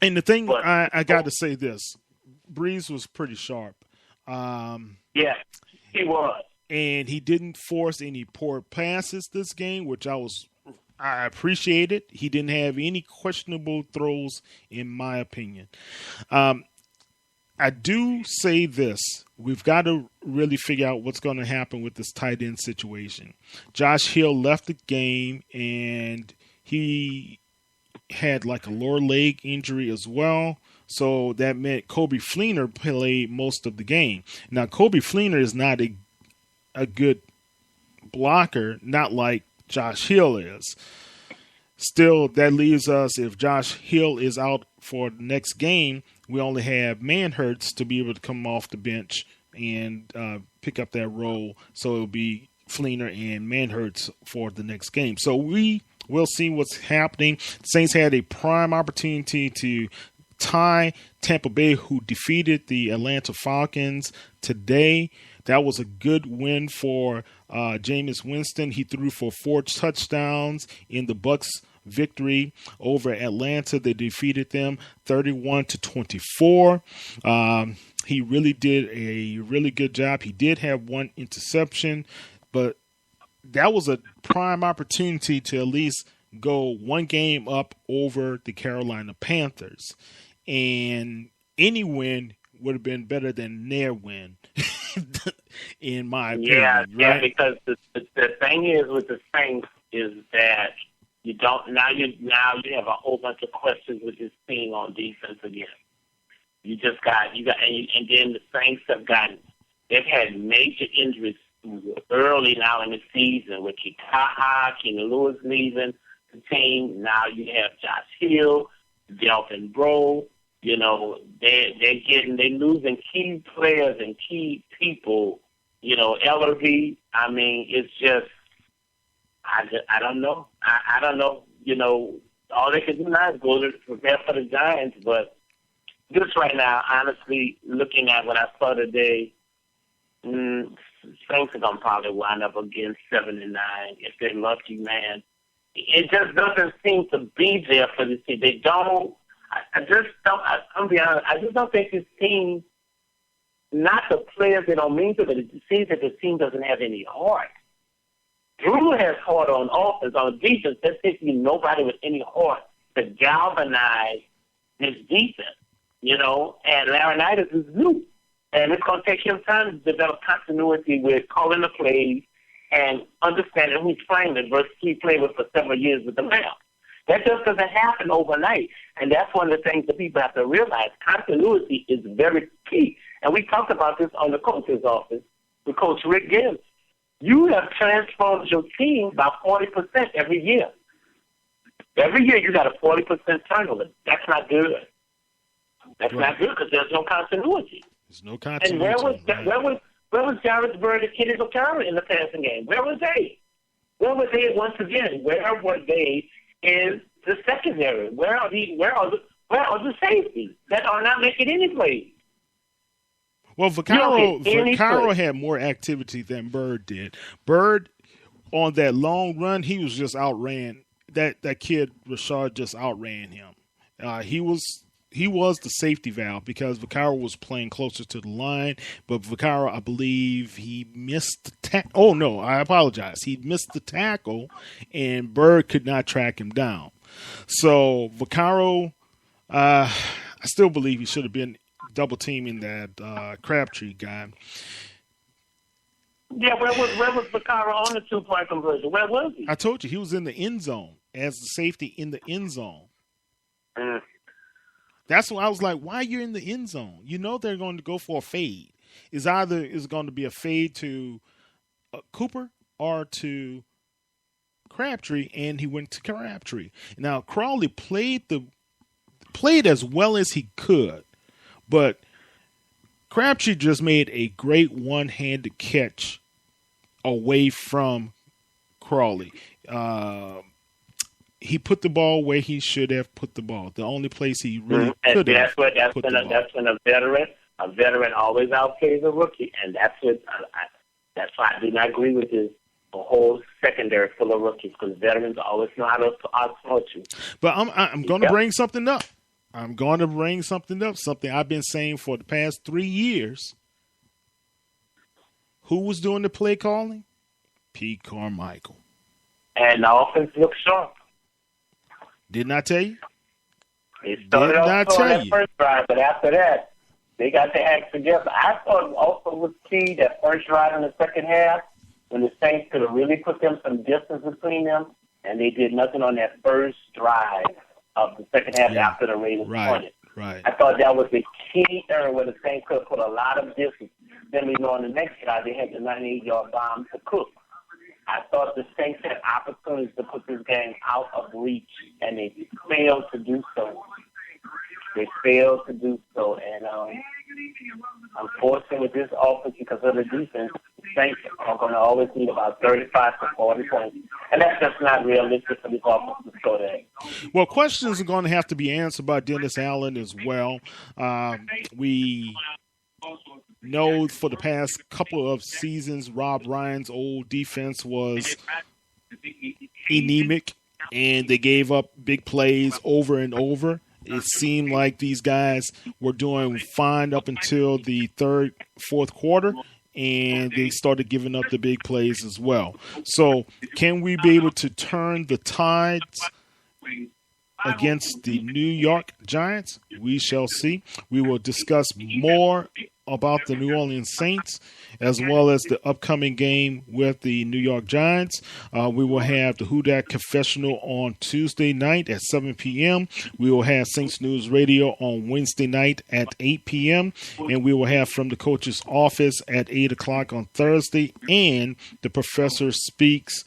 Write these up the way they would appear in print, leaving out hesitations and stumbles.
And the thing But I got to say this, Breeze was pretty sharp. Um, yeah, he was. and he didn't force any poor passes this game, which I appreciated. He didn't have any questionable throws, in my opinion. Um, I do say this: we've got to really figure out what's going to happen with this tight end situation. Josh Hill left the game, and he had like a lower leg injury as well. So that meant Kobe Fleener played most of the game. Now, Kobe Fleener is not a good blocker, not like Josh Hill is. Still, that leaves us, if Josh Hill is out for the next game, we only have Manhurts to be able to come off the bench and pick up that role. So it'll be Fleener and Manhurts for the next game. So we will see what's happening. Saints had a prime opportunity to tie Tampa Bay, who defeated the Atlanta Falcons today. That was a good win for Jameis Winston. He threw for 4 touchdowns in the Bucks victory over Atlanta. They defeated them 31-24. He really did a really good job. He did have 1 interception, but that was a prime opportunity to at least go 1 game up over the Carolina Panthers. And any win would have been better than their win, in my opinion. Yeah, right? because the thing is with the Saints is that you don't now you have a whole bunch of questions with this team on defense again. You got and then the Saints they've had major injuries early now in the season with Kikaha, King Lewis leaving the team. Now you have Josh Hill, Delvin Breaux. You know, they're losing key players and key people. You know, Ellerby. I mean, it's just I don't know. I don't know. You know, all they can do now is go to prepare for the Giants. But just right now, honestly, looking at what I saw today, Saints are gonna probably wind up again 7-9 if they're lucky, man. It just doesn't seem to be there for this team. They don't. I just don't. I'm be honest. I just don't think this team. Not the players they don't mean to, but it seems that the team doesn't have any heart. Drew has heart on offense. On defense, there seems to be nobody with any heart to galvanize this defense. You know, and Laurinaitis is new. And it's going to take him time to develop continuity with calling the plays and understanding who's playing with versus he played with for several years with the Rams. That just doesn't happen overnight. And that's one of the things that people have to realize. Continuity is very key. And we talked about this on the coach's office with Coach Rick Gibbs. You have transformed your team by 40% every year. Every year you got a 40% turnover. That's not good. That's not good because there's no continuity. There's no continuity. And where was Jarvis Bird and Kenny Vaccaro in the passing game? Where was they? Where were they once again? Where were they in the secondary? Where are the safeties that are not making any plays? Well, Vaccaro had more activity than Bird did. Bird, on that long run, he was just outran. That kid, Rashard, just outran him. He was the safety valve because Vaccaro was playing closer to the line. But Vaccaro, I believe, he missed the tackle. Oh, no, I apologize. He missed the tackle, and Bird could not track him down. So Vaccaro, I still believe he should have been double teaming that Crabtree guy. Yeah, where was Vaccaro on the 2-point conversion? Where was he? I told you he was in the end zone as the safety in the end zone. That's why I was like, why are you in the end zone? You know they're going to go for a fade. It's going to be a fade to Cooper or to Crabtree, and he went to Crabtree. Now Crawley played as well as he could, but Crabtree just made a great one-handed catch away from Crawley. He put the ball where he should have put the ball. The only place he really could have put the ball. That's when a veteran always outplays a rookie, and that's why I do not agree with this. A whole secondary full of rookies because veterans always know how to outsmart you. But I'm going to bring something up. I'm going to bring something up, something I've been saying for the past 3 years. Who was doing the play calling? Pete Carmichael. And the offense looked sharp. Didn't I tell you? They started off on that first drive, but after that, they got their acts together. I thought also was key that first drive in the second half when the Saints could have really put them some distance between them, and they did nothing on that first drive of the second half after the Raiders punted. Right. I thought that was the key area where the Saints could have put a lot of distance. Then we know on the next drive they had the 98-yard bomb to Cook. I thought the Saints had opportunities to put this game out of reach, and they failed to do so. And unfortunately, with this offense, because of the defense, the Saints are going to always need about 35 to 40 points. And that's just not realistic for this offense to score that. Well, questions are going to have to be answered by Dennis Allen as well. We know for the past couple of seasons, Rob Ryan's old defense was anemic, and they gave up big plays over and over. It seemed like these guys were doing fine up until the third, fourth quarter, and they started giving up the big plays as well. So can we be able to turn the tides against the New York Giants? We shall see. We will discuss more about the New Orleans Saints as well as the upcoming game with the New York Giants. We will have the Who Dat Confessional on Tuesday night at 7 p.m. We will have Saints News Radio on Wednesday night at 8 p.m. And we will have From the Coach's Office at 8 o'clock on Thursday. And the Professor Speaks.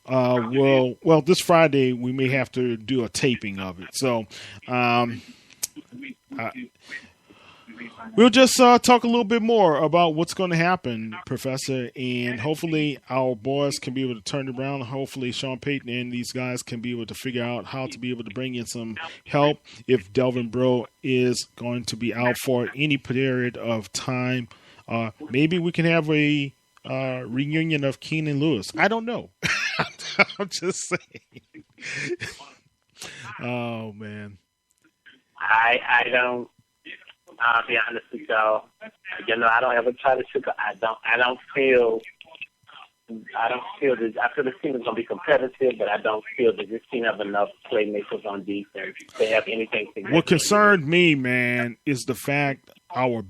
Well, this Friday we may have to do a taping of it. So we'll just talk a little bit more about what's going to happen, Professor, and hopefully our boys can be able to turn it around. Hopefully Sean Payton and these guys can be able to figure out how to be able to bring in some help if Delvin Breaux is going to be out for any period of time. Maybe we can have a reunion of Keenan Lewis. I don't know. I'm just saying. Oh, man. I don't. I'll be honest with y'all. You know, I don't ever try to sugar. I don't feel that. I feel this team is going to be competitive, but I don't feel that this team have enough playmakers on defense to have anything significant. What concerned me, man, is the fact our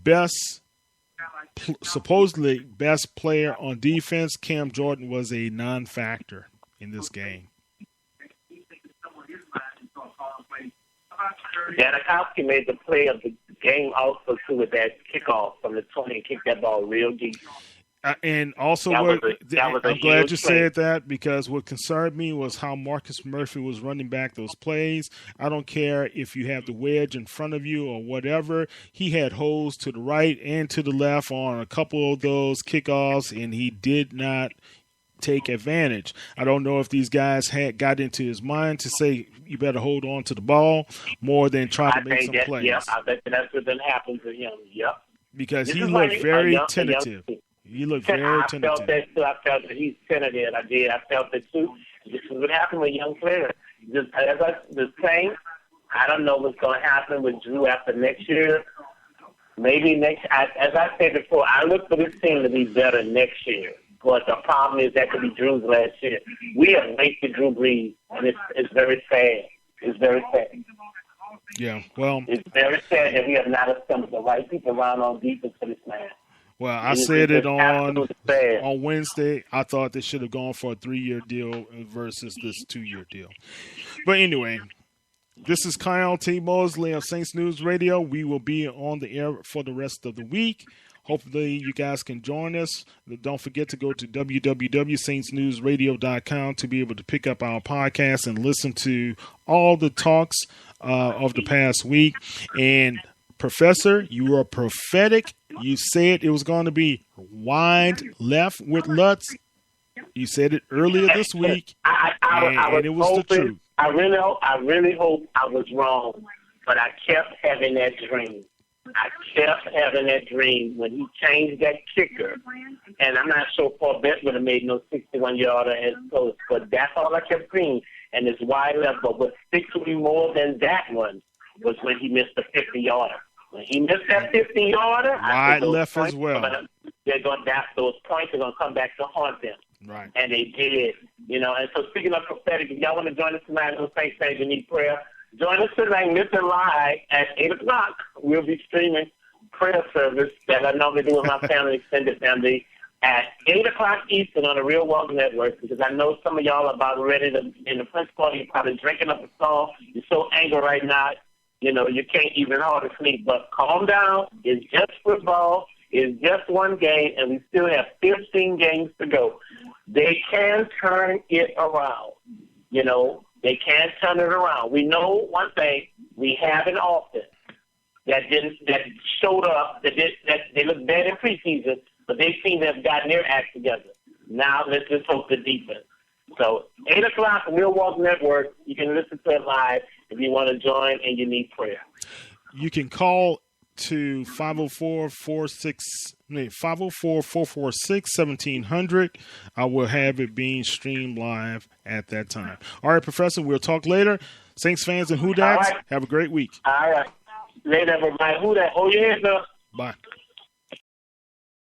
supposedly best player on defense, Cam Jordan, was a non-factor in this game. Janikowski made the play of the game also, too, with that kickoff from the 20 and kicked that ball real deep. And also, I'm glad you said that, because what concerned me was how Marcus Murphy was running back those plays. I don't care if you have the wedge in front of you or whatever. He had holes to the right and to the left on a couple of those kickoffs, and he did not take advantage. I don't know if these guys had got into his mind to say you better hold on to the ball more than try to make some plays. Yeah, I bet that's what then happened to him. Yep. Because he looked very tentative. He looked very tentative. I felt that he's tentative. I felt that too. This is what happened with young players. The Saints, I don't know what's going to happen with Drew after next year. Maybe as I said before, I look for this team to be better next year. But the problem is that could be Drew's last year. We have wasted Drew Brees, and it's very sad. It's very sad. Yeah, well, it's very sad that we have not assembled the right people around on defense for this man. Well, I said it on Wednesday. I thought they should have gone for a 3-year deal versus this 2-year deal. But anyway, this is Kyle T. Mosley of Saints News Radio. We will be on the air for the rest of the week. Hopefully you guys can join us. Don't forget to go to www.saintsnewsradio.com to be able to pick up our podcast and listen to all the talks of the past week. And Professor, you were prophetic. You said it was going to be wide left with Lutz. You said it earlier this week, and it was the truth. I really hope I was wrong, but I kept having that dream. When he changed that kicker, and I'm not sure Paul Best would have made no 61-yarder as close, but that's all I kept seeing. And it's wide left, but what sticks with me more than that one was when he missed the 50-yarder. When he missed that 50-yarder, wide left as well. They're going to those points are going to come back to haunt them. Right. And they did, And so speaking of prophetic, if y'all want to join us tonight on Saints Fans, you need prayer. Join us tonight, listen live at 8 o'clock. We'll be streaming prayer service that I normally do with my family, extended family, at 8 o'clock Eastern on the Real Wealth Network, because I know some of y'all are about ready to, in the Prince Party, you're probably drinking up a storm. You're so angry right now, you can't even hardly sleep. But calm down. It's just football. It's just one game, and we still have 15 games to go. They can turn it around. They can turn it around. We know one thing. We have an offense that showed up, that they looked bad in preseason, but they seem to have gotten their act together. Now let's just hope the defense. So 8 o'clock, Real Wealth Network. You can listen to it live if you want to join and you need prayer. You can call to 504-446-1700. I will have it being streamed live at that time. All right, Professor, we'll talk later. Saints fans and Who Dats, have a great week. All right. Later, everybody. Who Dat? Hold your hands up. Bye.